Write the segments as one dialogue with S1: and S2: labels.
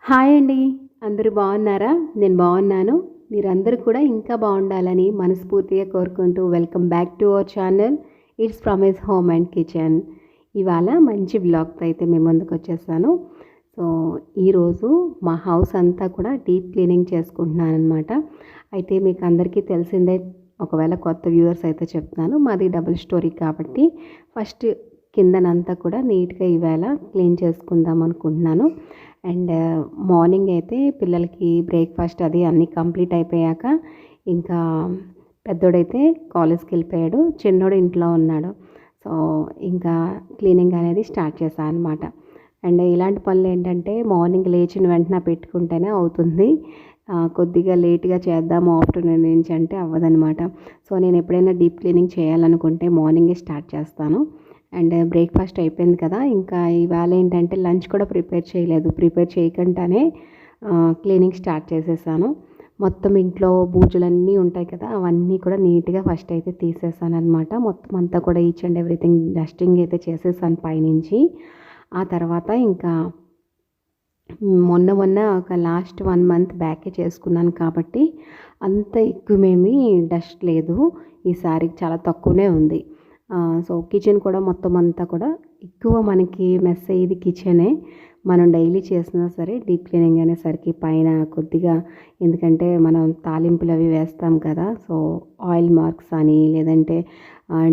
S1: Hi అండి. అందరూ బాగున్నారా? నేను బాగున్నాను. మీరందరూ కూడా ఇంకా బాగుండాలని మనస్ఫూర్తిగా కోరుకుంటూ welcome back to our channel. It's from his home and kitchen. ఇవాళ మంచి వ్లాగ్‌తో అయితే మీ ముందుకొచ్చేసాను. సో, ఈరోజు మా హౌస్ అంతా కూడా డీప్ క్లీనింగ్ చేసుకుంటున్నాననమాట. అయితే మీకు అందరికీ తెలిసిందే, ఒకవేళ కొత్త వ్యూవర్స్ అయితే చెప్తున్నాను. మాది డబుల్ స్టోరీ కాబట్టి ఫస్ట్ కిందనంతా కూడా నీట్‌గా ఈవేళ క్లీన్ చేసుకుందాం అనుకుంటున్నాను. అండ్ మార్నింగ్ అయితే పిల్లలకి బ్రేక్ఫాస్ట్ అది అన్నీ కంప్లీట్ అయిపోయాక ఇంకా పెద్దోడైతే కాలేజ్కి వెళ్ళిపోయాడు, చిన్నోడు ఇంట్లో ఉన్నాడు. సో ఇంకా క్లీనింగ్ అనేది స్టార్ట్ చేశాను అనమాట. అండ్ ఇలాంటి పనులు ఏంటంటే మార్నింగ్ లేచిన వెంటనే పెట్టుకుంటేనే అవుతుంది. కొద్దిగా లేట్గా చేద్దాము ఆఫ్టర్నూన్ నుంచి అంటే అవ్వదనమాట. సో నేను ఎప్పుడైనా డీప్ క్లీనింగ్ చేయాలనుకుంటే మార్నింగే స్టార్ట్ చేస్తాను. అండ్ బ్రేక్ఫాస్ట్ అయిపోయింది కదా, ఇంకా ఇవాళ ఏంటంటే లంచ్ కూడా ప్రిపేర్ చేయలేదు. ప్రిపేర్ చేయకుండానే క్లీనింగ్ స్టార్ట్ చేసేసాను. మొత్తం ఇంట్లో బూజులన్నీ ఉంటాయి కదా, అవన్నీ కూడా నీట్గా ఫస్ట్ అయితే తీసేసాను అనమాట. మొత్తం అంతా కూడా ఈచ్ అండ్ ఎవ్రీథింగ్ డస్టింగ్ అయితే చేసేసాను పైనుంచి. ఆ తర్వాత ఇంకా మొన్న ఒక లాస్ట్ 1 మంత్ బ్యాకే చేసుకున్నాను కాబట్టి అంత ఎక్కువేమీ డస్ట్ లేదు. ఈసారి చాలా తక్కువనే ఉంది. సో కిచెన్ కూడా మొత్తం అంతా కూడా ఎక్కువ మనకి మెస్ అయ్యేది కిచెనే. మనం డైలీ చేసినా సరే డీప్ క్లీనింగ్ అనేసరికి పైన కొద్దిగా, ఎందుకంటే మనం తాలింపులు అవి వేస్తాం కదా, సో ఆయిల్ మార్క్స్ అని లేదంటే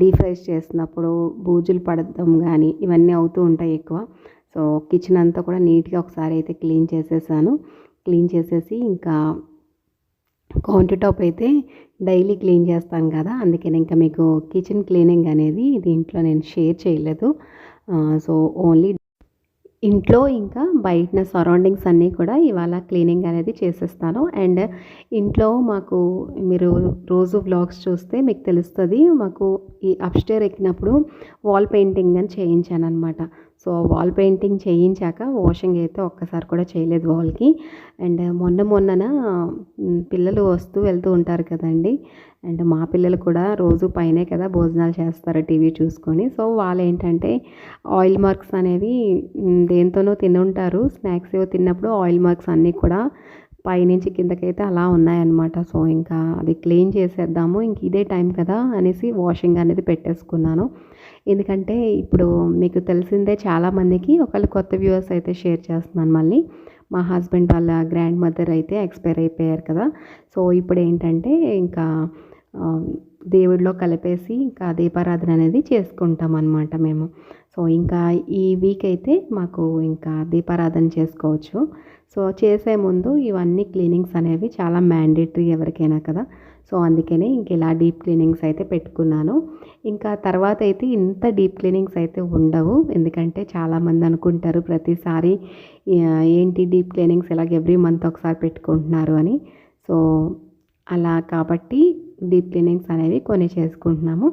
S1: డీప్ ఫ్రైస్ చేసినప్పుడు బూజులు పడడం కానీ ఇవన్నీ అవుతూ ఉంటాయి ఎక్కువ. సో కిచెన్ అంతా కూడా నీట్గా ఒకసారి అయితే క్లీన్ చేసేసాను. క్లీన్ చేసేసి ఇంకా కౌంటర్ టాప్ అయితే డైలీ క్లీన్ చేస్తాను కదా, అందుకని ఇంకా మీకు కిచెన్ క్లీనింగ్ అనేది దీంట్లో నేను షేర్ చేయలేదు. సో ఓన్లీ ఇంట్లో ఇంకా బయట సరౌండింగ్స్ అన్నీ కూడా ఇవాళ క్లీనింగ్ అనేది చేసేస్తాను. అండ్ ఇంట్లో మాకు మీరు రోజు వ్లాగ్స్ చూస్తే మీకు తెలుస్తుంది, మాకు ఈ అప్‌స్టైర్ ఎక్కినప్పుడు వాల్ పెయింటింగ్ అని చేయించాననమాట. సో వాల్ పెయింటింగ్ చేయించాక వాషింగ్ అయితే ఒక్కసారి కూడా చేయలేదు వాల్‌కి. అండ్ మొన్నన పిల్లలు వస్తూ వెళ్తూ ఉంటారు కదండీ. అండ్ మా పిల్లలు కూడా రోజు పైనే కదా భోజనాలు చేస్తారు టీవీ చూసుకొని. సో వాళ్ళు ఏంటంటే ఆయిల్ మార్క్స్ అనేవి దేనితోనో తినుంటారు. స్నాక్స్ ఏవో తిన్నప్పుడు ఆయిల్ మార్క్స్ అన్నీ కూడా పైనుంచి కిందకైతే అలా ఉన్నాయన్నమాట. సో ఇంకా అది క్లీన్ చేసేద్దాము, ఇంక ఇదే టైం కదా అనేసి వాషింగ్ అనేది పెట్టేసుకున్నాను. ఎందుకంటే ఇప్పుడు మీకు తెలిసిందే, చాలామందికి ఒకళ్ళు కొత్త వ్యూవర్స్ అయితే షేర్ చేస్తున్నాను మళ్ళీ. మా హస్బెండ్ వాళ్ళ గ్రాండ్ మదర్ అయితే ఎక్స్పైర్ అయిపోయారు కదా. సో ఇప్పుడు ఏంటంటే ఇంకా దేవుడిలో కలిపేసి ఇంకా దీపారాధన అనేది చేసుకుంటాం అన్నమాట మేము. సో ఇంకా ఈ వీక్ అయితే మాకు ఇంకా దీపారాధన చేసుకోవచ్చు. సో చేసే ముందు ఇవన్నీ క్లీనింగ్స్ అనేవి చాలా మ్యాండేటరీ ఎవరికైనా కదా. సో అందుకనే ఇంక ఇలా డీప్ క్లీనింగ్స్ అయితే పెట్టుకున్నాను. ఇంకా తర్వాత అయితే ఇంత డీప్ క్లీనింగ్స్ అయితే ఉండవు. ఎందుకంటే చాలామంది అనుకుంటారు ప్రతిసారి ఏంటి డీప్ క్లీనింగ్స్ ఇలాగ ఎవ్రీ మంత్ ఒకసారి పెట్టుకుంటున్నారు అని. సో అలా కాబట్టి డీప్ క్లీనింగ్స్ అనేవి కొన్ని చేసుకుంటున్నాము.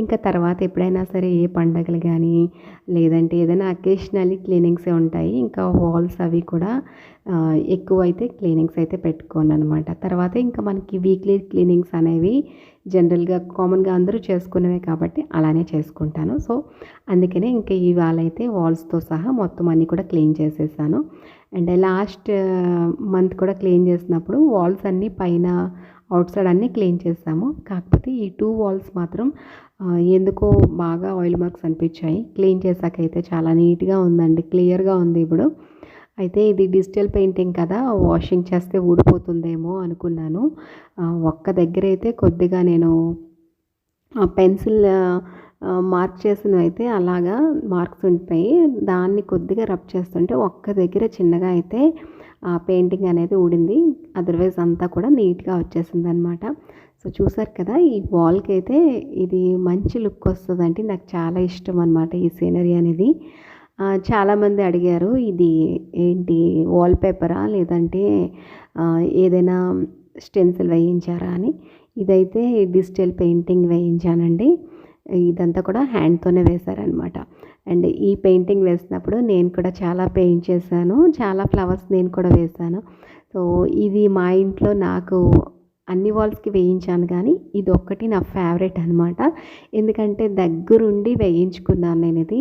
S1: ఇంకా తర్వాత ఎప్పుడైనా సరే ఏ పండగలు కానీ లేదంటే ఏదైనా అకేషనల్లీ క్లీనింగ్సే ఉంటాయి. ఇంకా వాల్స్ అవి కూడా ఎక్కువైతే క్లీనింగ్స్ అయితే పెట్టుకోననమాట. తర్వాత ఇంకా మనకి వీక్లీ క్లీనింగ్స్ అనేవి జనరల్గా కామన్గా అందరూ చేసుకునేవే కాబట్టి అలానే చేసుకుంటాను. సో అందుకనే ఇంకా ఇవాళ అయితే వాల్స్తో సహా మొత్తం అన్నీ కూడా క్లీన్ చేసేసాను. అండ్ లాస్ట్ మంత్ కూడా క్లీన్ చేసినప్పుడు వాల్స్ అన్నీ పైన అవుట్ సైడ్ అన్నీ క్లీన్ చేసాము. కాకపోతే ఈ 2 వాల్స్ మాత్రం ఎందుకో బాగా ఆయిల్ మార్క్స్ అనిపించాయి. క్లీన్ చేశాకైతే చాలా నీట్గా ఉందండి, క్లియర్గా ఉంది ఇప్పుడు. అయితే ఇది డిజిటల్ పెయింటింగ్ కదా, వాషింగ్ చేస్తే ఊడిపోతుందేమో అనుకున్నాను. ఒక్క దగ్గర అయితే కొద్దిగా నేను పెన్సిల్ మార్క్ చేసినవైతే అలాగా మార్క్స్ ఉండిపోయి దాన్ని కొద్దిగా రబ్ చేస్తుంటే ఒక్క దగ్గర చిన్నగా అయితే పెయింటింగ్ అనేది ఊడింది. అదర్వైజ్ అంతా కూడా నీట్గా వచ్చేసిందనమాట. సో చూసారు కదా, ఈ వాల్కి అయితే ఇది మంచి లుక్ వస్తుందండి. నాకు చాలా ఇష్టం అనమాట ఈ సీనరీ అనేది. చాలామంది అడిగారు, ఇది ఏంటి వాల్ పేపరా లేదంటే ఏదైనా స్టెన్సిల్ వేయించారా అని. ఇదైతే డిజిటల్ పెయింటింగ్ వేయించానండి. ఇదంతా కూడా హ్యాండ్తోనే వేశారనమాట. అండ్ ఈ పెయింటింగ్ వేసినప్పుడు నేను కూడా చాలా పెయింట్ చేశాను, చాలా ఫ్లవర్స్ నేను కూడా వేశాను. సో ఇది మా ఇంట్లో నాకు అన్ని వాల్స్కి వేయించాను, కానీ ఇది ఒక్కటి నా ఫేవరెట్ అనమాట. ఎందుకంటే దగ్గరుండి వేయించుకున్నాను నేను ఇది.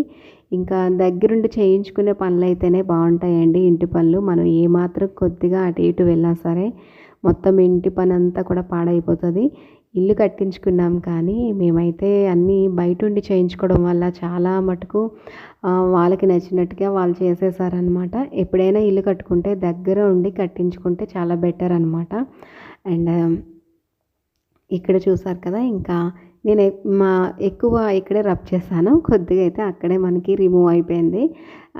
S1: ఇంకా దగ్గరుండి చేయించుకునే పనులు అయితేనే బాగుంటాయండి. ఇంటి పనులు మనం ఏమాత్రం కొద్దిగా అటు ఇటు వెళ్ళినా సరే మొత్తం ఇంటి పని అంతా కూడా పాడైపోతుంది. ఇల్లు కట్టించుకున్నాం, కానీ మేమైతే అన్నీ బయట ఉండి చేయించుకోవడం వల్ల చాలా మటుకు వాళ్ళకి నచ్చినట్టుగా వాళ్ళు చేసేసారనమాట. ఎప్పుడైనా ఇల్లు కట్టుకుంటే దగ్గర ఉండి కట్టించుకుంటే చాలా బెటర్ అనమాట. అండ్ ఇక్కడ చూసారు కదా, ఇంకా నేను ఎక్కువ ఇక్కడే రబ్ చేశాను. కొద్దిగా అయితే అక్కడే మనకి రిమూవ్ అయిపోయింది.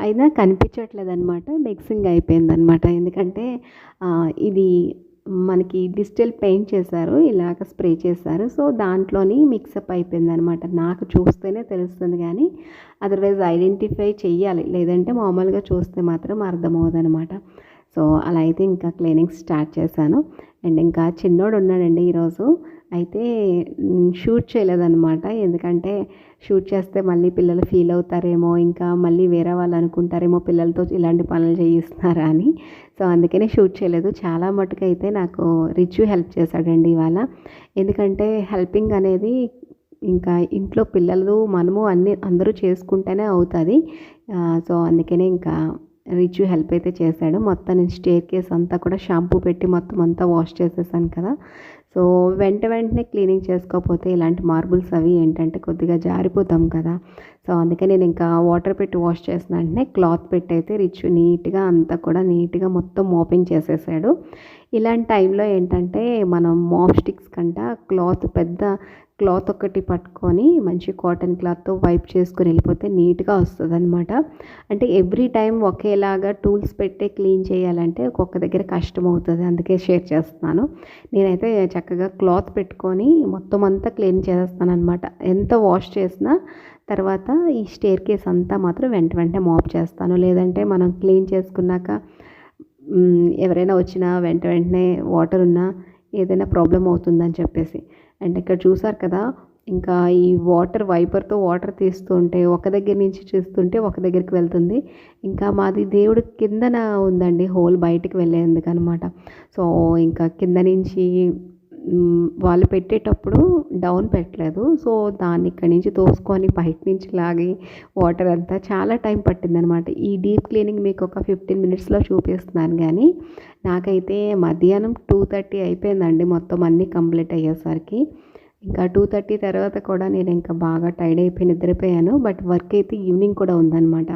S1: అయినా కనిపించట్లేదు అనమాట, మిక్సింగ్ అయిపోయిందనమాట. ఎందుకంటే ఇది మనకి డిజిటల్ పెయింట్ చేశారు, ఇలాగ స్ప్రే చేశారు. సో దాంట్లోని మిక్సప్ అయిపోయిందనమాట. నాకు చూస్తేనే తెలుస్తుంది, కానీ అదర్వైజ్ ఐడెంటిఫై చెయ్యాలి, లేదంటే మామూలుగా చూస్తే మాత్రం అర్థమవుదనమాట. సో అలా అయితే ఇంకా క్లీనింగ్ స్టార్ట్ చేశాను. అండ్ ఇంకా చిన్నోడు ఉన్నాడండి ఈరోజు. అయితే షూట్ చేయలేదన్నమాట, ఎందుకంటే షూట్ చేస్తే మళ్ళీ పిల్లలు ఫీల్ అవుతారేమో, ఇంకా మళ్ళీ వేరే వాళ్ళు అనుకుంటారేమో పిల్లలతో ఇలాంటి పనులు చేయిస్తున్నారా అని. సో అందుకనే షూట్ చేయలేదు. చాలా మటుకు అయితే నాకు రిచు హెల్ప్ చేశాడండి ఇవాళ. ఎందుకంటే హెల్పింగ్ అనేది ఇంకా ఇంట్లో పిల్లలు మనము అందరూ చేసుకుంటేనే అవుతుంది. సో అందుకనే ఇంకా రిచు హెల్ప్ అయితే చేశాడు. మొత్తం నేను స్టేర్ కేస్ అంతా కూడా షాంపూ పెట్టి మొత్తం అంతా వాష్ చేసేసాను కదా. సో వెంటనే క్లీనింగ్ చేసుకోకపోతే ఇలాంటి మార్బుల్స్ అవి ఏంటంటే కొద్దిగా జారిపోతాం కదా. సో అందుకే నేను ఇంకా వాటర్ పెట్టి వాష్ చేసిన వెంటనే క్లాత్ పెట్టి అయితే రిచు నీట్గా అంతా కూడా నీట్గా మొత్తం మోపింగ్ చేసేసాడు. ఇలాంటి టైంలో ఏంటంటే మనం మాప్ స్టిక్స్ కంట పెద్ద క్లాత్ ఒకటి పట్టుకొని మంచి కాటన్ క్లాత్తో వైప్ చేసుకొని వెళ్ళిపోతే నీట్గా వస్తుంది అనమాట. అంటే ఎవ్రీ టైం ఒకేలాగా టూల్స్ పెట్టే క్లీన్ చేయాలంటే ఒక్కొక్క దగ్గర కష్టం అవుతుంది, అందుకే షేర్ చేస్తున్నాను. నేనైతే చక్కగా క్లాత్ పెట్టుకొని మొత్తం అంతా క్లీన్ చేస్తాను అనమాట. ఎంత వాష్ చేసినా తర్వాత ఈ స్టేర్ కేస్ అంతా మాత్రం వెంటనే మాప్ చేస్తాను. లేదంటే మనం క్లీన్ చేసుకున్నాక ఎవరైనా వచ్చినా వెంటనే వాటర్ ఉన్నా ఏదైనా ప్రాబ్లం అవుతుందని చెప్పేసి. అండ్ ఇక్కడ చూసారు కదా, ఇంకా ఈ వాటర్ వైపర్తో వాటర్ తీస్తుంటే ఒక దగ్గర నుంచి చూస్తుంటే ఒక దగ్గరికి వెళ్తుంది. ఇంకా మాది దేవుడి కిందన ఉందండి హోల్, బయటికి వెళ్ళేందుకు అనమాట. సో ఇంకా కింద నుంచి వాళ్ళు పెట్టేటప్పుడు డౌన్ పెట్టలేదు. సో దాన్ని ఇక్కడి నుంచి తోసుకొని బయట నుంచి లాగి వాటర్ అంతా చాలా టైం పట్టిందనమాట. ఈ డీప్ క్లీనింగ్ మీకు ఒక 15 మినిట్స్లో చూపిస్తున్నాను, కానీ నాకైతే మధ్యాహ్నం 2:30 అయిపోయిందండి మొత్తం అన్నీ కంప్లీట్ అయ్యేసరికి. ఇంకా 2:30 తర్వాత కూడా నేను ఇంకా బాగా టైర్డ్ అయిపోయి నిద్రపోయాను. బట్ వర్క్ అయితే ఈవినింగ్ కూడా ఉందన్నమాట.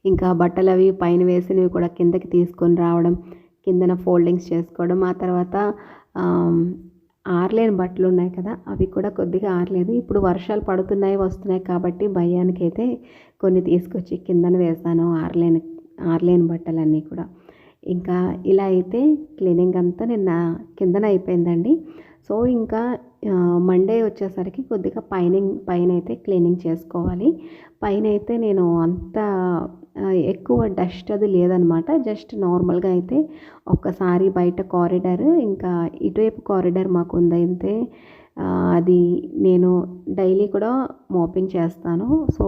S1: ఇంకా బట్టలు అవి పైన వేసినవి కూడా కిందకి తీసుకొని రావడం, కిందన ఫోల్డింగ్స్ చేసుకోవడం, ఆ తర్వాత ఆరలేని బట్టలు ఉన్నాయి కదా, అవి కూడా కొద్దిగా ఆరలేదు. ఇప్పుడు వర్షాలు పడుతున్నాయి వస్తున్నాయి కాబట్టి భయానికి అయితే కొన్ని తీసుకొచ్చి కిందన వేసాను, ఆరలేని బట్టలన్నీ కూడా. ఇంకా ఇలా అయితే క్లీనింగ్ అంతా నిన్న కిందన అయిపోయిందండి. సో ఇంకా మండే వచ్చేసరికి కొద్దిగా పైన అయితే క్లీనింగ్ చేసుకోవాలి. పైన అయితే నేను అంత ఎక్కువ డస్ట్ అది లేదనమాట. జస్ట్ నార్మల్గా అయితే ఒక్కసారి బయట కారిడార్, ఇంకా ఇటువైపు కారిడార్ మాకు ఉందైతే అది నేను డైలీ కూడా మోపింగ్ చేస్తాను. సో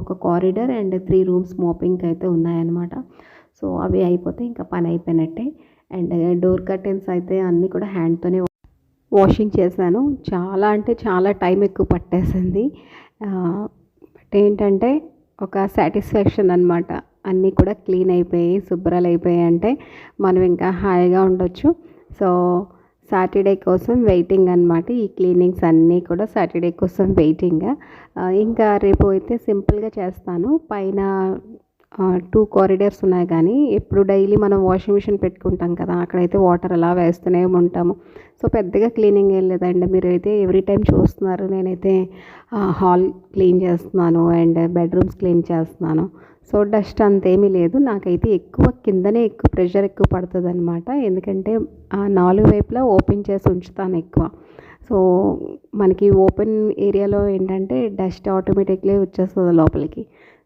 S1: ఒక కారిడార్ అండ్ 3 రూమ్స్ మోపింగ్ అయితే ఉన్నాయన్నమాట. సో అవి అయిపోతే ఇంకా పని అయిపోయినట్టే. అండ్ డోర్ కర్టెన్స్ అయితే అన్నీ కూడా హ్యాండ్తోనే వాషింగ్ చేశాను. చాలా అంటే చాలా టైం ఎక్కువ పట్టేసింది. బట్ ఏంటంటే ఒక సాటిస్ఫాక్షన్ అనమాట. అన్నీ కూడా క్లీన్ అయిపోయి శుభ్రాలు అయిపోయాయి అంటే మనం ఇంకా హాయిగా ఉండొచ్చు. సో సాటర్డే కోసం వెయిటింగ్ అనమాట. ఈ క్లీనింగ్స్ అన్నీ కూడా సాటర్డే కోసం వెయిటింగ్. ఇంకా రేపు అయితే సింపుల్గా చేస్తాను. పైన 2 కారిడార్స్ ఉన్నాయి, కానీ ఎప్పుడు డైలీ మనం వాషింగ్ మిషన్ పెట్టుకుంటాం కదా, అక్కడైతే వాటర్ అలా వేస్తూనే ఉంటాము. సో పెద్దగా క్లీనింగ్ ఏం లేదండి. మీరైతే ఎవ్రీ టైం చూస్తున్నారు, నేనైతే హాల్ క్లీన్ చేస్తున్నాను అండ్ బెడ్రూమ్స్ క్లీన్ చేస్తున్నాను. సో డస్ట్ అంతేమీ లేదు. నాకైతే కిందనే ఎక్కువ ప్రెషర్ ఎక్కువ పడుతుంది అనమాట. ఎందుకంటే 4 వైపులా ఓపెన్ చేసి ఉంచుతాను ఎక్కువ. సో మనకి ఓపెన్ ఏరియాలో ఏంటంటే డస్ట్ ఆటోమేటిక్లీ వచ్చేస్తుంది లోపలికి.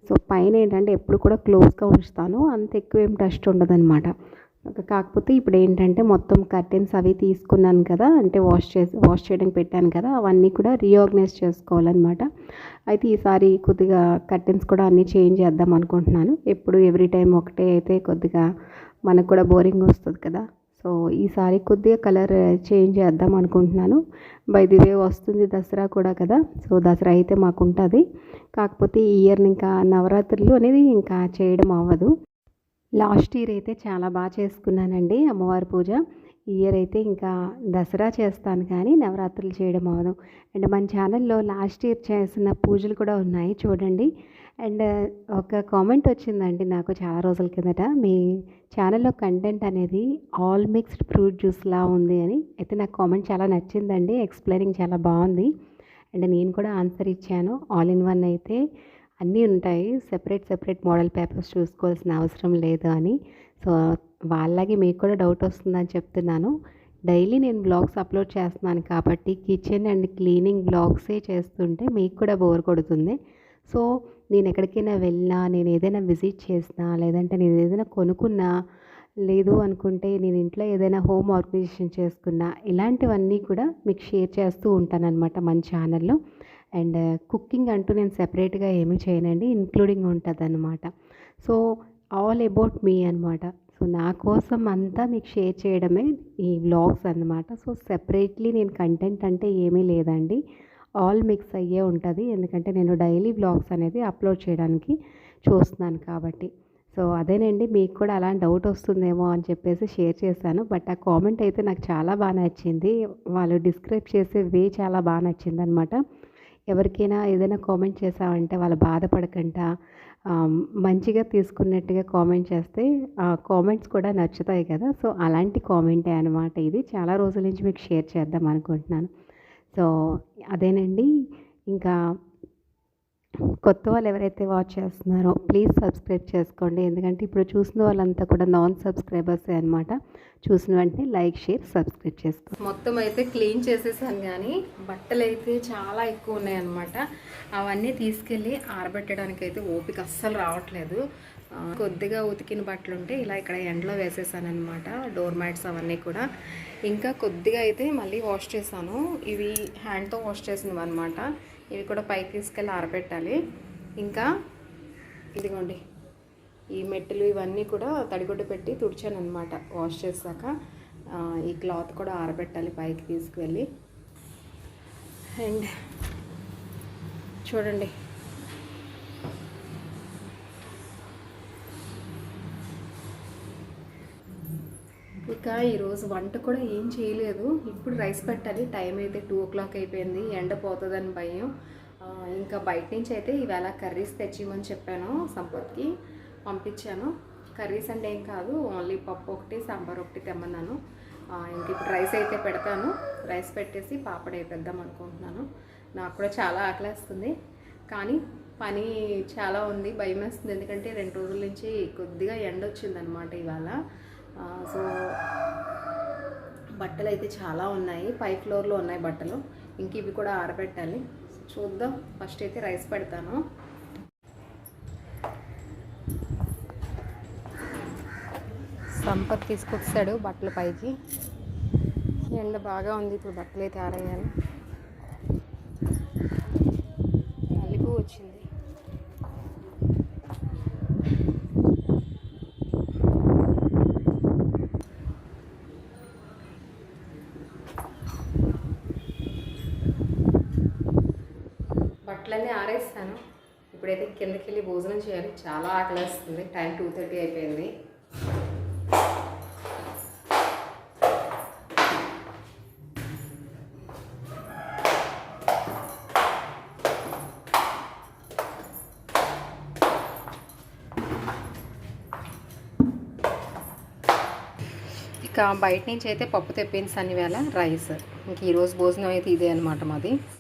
S1: సో పైన ఏంటంటే ఎప్పుడు కూడా క్లోజ్గా ఉంచుతాను, అంత ఎక్కువ ఏం డస్ట్ ఉండదన్నమాట. కాకపోతే ఇప్పుడు ఏంటంటే మొత్తం కర్టెన్స్ అవి తీసుకున్నాను కదా, అంటే వాష్ చేయడానికి పెట్టాను కదా, అవన్నీ కూడా రీఆర్గనైజ్ చేసుకోవాలన్నమాట. అయితే ఈసారి కొద్దిగా కర్టెన్స్ కూడా అన్నీ చేంజ్ చేద్దాం అనుకుంటున్నాను. ఎప్పుడు ఎవ్రీ టైం ఒకటే అయితే కొద్దిగా మనకు కూడా బోరింగ్ వస్తుంది కదా. సో సో ఈసారి కొద్దిగా కలర్ చేంజ్ చేద్దాం అనుకుంటున్నాను. బై ది వే వస్తుంది దసరా కూడా కదా, సో దసరా అయితే మాకు ఉంటుంది. కాకపోతే ఈ ఇయర్ ఇంకా నవరాత్రులు అనేది ఇంకా చేయడం అవ్వదు. లాస్ట్ ఇయర్ అయితే చాలా బాగా చేసుకున్నానండి అమ్మవారి పూజ. ఈ ఇయర్ అయితే ఇంకా దసరా చేస్తాను కానీ నవరాత్రులు చేయడం అవ్వదు. అండ్ మన ఛానల్లో లాస్ట్ ఇయర్ చేసిన పూజలు కూడా ఉన్నాయి చూడండి. అండ్ ఒక కామెంట్ వచ్చిందండి నాకు చాలా రోజుల కిందట, మీ ఛానల్లో కంటెంట్ అనేది ఆల్ మిక్స్డ్ ఫ్రూట్ జ్యూస్లా ఉంది అని. అయితే నాకు కామెంట్ చాలా నచ్చిందండి, ఎక్స్ప్లెయినింగ్ చాలా బాగుంది. అండ్ నేను కూడా ఆన్సర్ ఇచ్చాను, ఆల్ ఇన్ వన్ అయితే అన్నీ ఉంటాయి, సెపరేట్ మోడల్ పేపర్స్ చూసుకోవాల్సిన అవసరం లేదు అని. సో వాళ్ళకి మీకు కూడా డౌట్ వస్తుందని చెప్తున్నాను. డైలీ నేను బ్లాగ్స్ అప్లోడ్ చేస్తున్నాను కాబట్టి కిచెన్ అండ్ క్లీనింగ్ బ్లాగ్సే చేస్తుంటే మీకు కూడా బోర్ కొడుతుంది. సో నేను ఎక్కడికైనా వెళ్ళినా, నేను ఏదైనా విజిట్ చేసినా, లేదంటే నేను ఏదైనా కొనుక్కున్నా, లేదు అనుకుంటే నేను ఇంట్లో ఏదైనా హోమ్ ఆర్గనైజేషన్ చేసుకున్నా, ఇలాంటివన్నీ కూడా మీకు షేర్ చేస్తూ ఉంటానన్నమాట మన ఛానల్లో. అండ్ కుకింగ్ అంటూ నేను సెపరేట్గా ఏమీ చేయనండి, ఇంక్లూడింగ్ ఉంటుందన్నమాట. సో ఆల్ అబౌట్ మీ అనమాట. సో నా కోసం అంతా మీకు షేర్ చేయడమే ఈ వ్లాగ్స్ అన్నమాట. సో సెపరేట్లీ నేను కంటెంట్ అంటే ఏమీ లేదండి, ఆల్ మిక్స్ అయ్యే ఉంటుంది. ఎందుకంటే నేను డైలీ వ్లాగ్స్ అనేది అప్లోడ్ చేయడానికి చూస్తున్నాను కాబట్టి. సో అదేనండి, మీకు కూడా అలా డౌట్ వస్తుందేమో అని చెప్పేసి షేర్ చేశాను. బట్ ఆ కామెంట్ అయితే నాకు చాలా బాగా నచ్చింది, వాళ్ళు డిస్క్రైబ్ చేసే వే చాలా బాగా నచ్చింది అనమాట. ఎవరికైనా ఏదైనా కామెంట్ చేసామంటే వాళ్ళు బాధపడకుండా మంచిగా తీసుకున్నట్టుగా కామెంట్ చేస్తే ఆ కామెంట్స్ కూడా నచ్చుతాయి కదా. సో అలాంటి కామెంటే అనమాట ఇది. చాలా రోజుల నుంచి మీకు షేర్ చేద్దాం అనుకుంటున్నాను. సో అదేనండి, ఇంకా కొత్త వాళ్ళు ఎవరైతే వాచ్ చేస్తున్నారో ప్లీజ్ సబ్స్క్రైబ్ చేసుకోండి. ఎందుకంటే ఇప్పుడు చూసిన వాళ్ళంతా కూడా నాన్ సబ్స్క్రైబర్సే అనమాట. చూసిన వెంటనే లైక్, షేర్, సబ్స్క్రైబ్ చేసుకో. మొత్తం అయితే క్లీన్ చేసేసాను కానీ బట్టలు అయితే చాలా ఎక్కువ ఉన్నాయన్నమాట. అవన్నీ తీసుకెళ్ళి ఆరబెట్టడానికి అయితే ఓపిక అస్సలు రావట్లేదు. కొద్దిగా ఉతికిన బట్టలు ఉంటే ఇలా ఇక్కడ ఎండలో వేసేసాను అనమాట, డోర్ మ్యాట్స్ అవన్నీ కూడా. ఇంకా కొద్దిగా అయితే మళ్ళీ వాష్ చేశాను, ఇవి హ్యాండ్తో వాష్ చేసినవి అనమాట. ఇవి కూడా పైకి తీసుకెళ్ళి ఆరబెట్టాలి. ఇంకా ఇదిగోండి ఈ మెట్టలు ఇవన్నీ కూడా తడిగుడ్డ పెట్టి తుడిచాను అనమాట వాష్ చేశాక. ఈ క్లాత్ కూడా ఆరబెట్టాలి పైకి తీసుకువెళ్ళి. అండ్ చూడండి, ఇక ఈరోజు వంట కూడా ఏం చేయలేదు. ఇప్పుడు రైస్ పెట్టాలి, టైం అయితే 2 o'clock అయిపోయింది, ఎండ పోతుందని భయం. ఇంకా బయట నుంచి అయితే ఈవేళ కర్రీస్ తెచ్చిమని చెప్పాను, సంపత్కి పంపించాను. కర్రీస్ అంటే ఏం కాదు, ఓన్లీ పప్పు ఒకటి, సాంబార్ ఒకటి తెమ్మన్నాను. ఇంక ఇప్పుడు రైస్ అయితే పెడతాను, రైస్ పెట్టేసి పాపడ వేద్దాం అనుకుంటున్నాను. నాకు కూడా చాలా ఆకలేస్తుంది కానీ పని చాలా ఉంది, భయం వేస్తుంది. ఎందుకంటే 2 రోజుల నుంచి కొద్దిగా ఎండ వచ్చిందనమాట ఇవాళ. సో బట్టలు అయితే చాలా ఉన్నాయి, 5th floorలో ఉన్నాయి బట్టలు. ఇంక ఇవి కూడా ఆరబెట్టాలి. చూద్దాం, ఫస్ట్ అయితే రైస్ పెడతాను. సంపత్ తీసుకొచ్చాడు బట్టలు పైకి, ఎండ బాగా ఉంది, ఇప్పుడు బట్టలు అయితే ఆరేయాలి. అలిపు వచ్చింది. బట్టలన్నీ ఆరేస్తాను. ఇప్పుడైతే కిందకి వెళ్ళి భోజనం చేయాలి, చాలా ఆకలేస్తుంది. టైం 2:30 అయిపోయింది. ఇక బయట నుంచి అయితే పప్పు తెప్పించాను, వేళ రైస్. ఇంక ఈరోజు భోజనం అయితే ఇదే అనమాట మాది.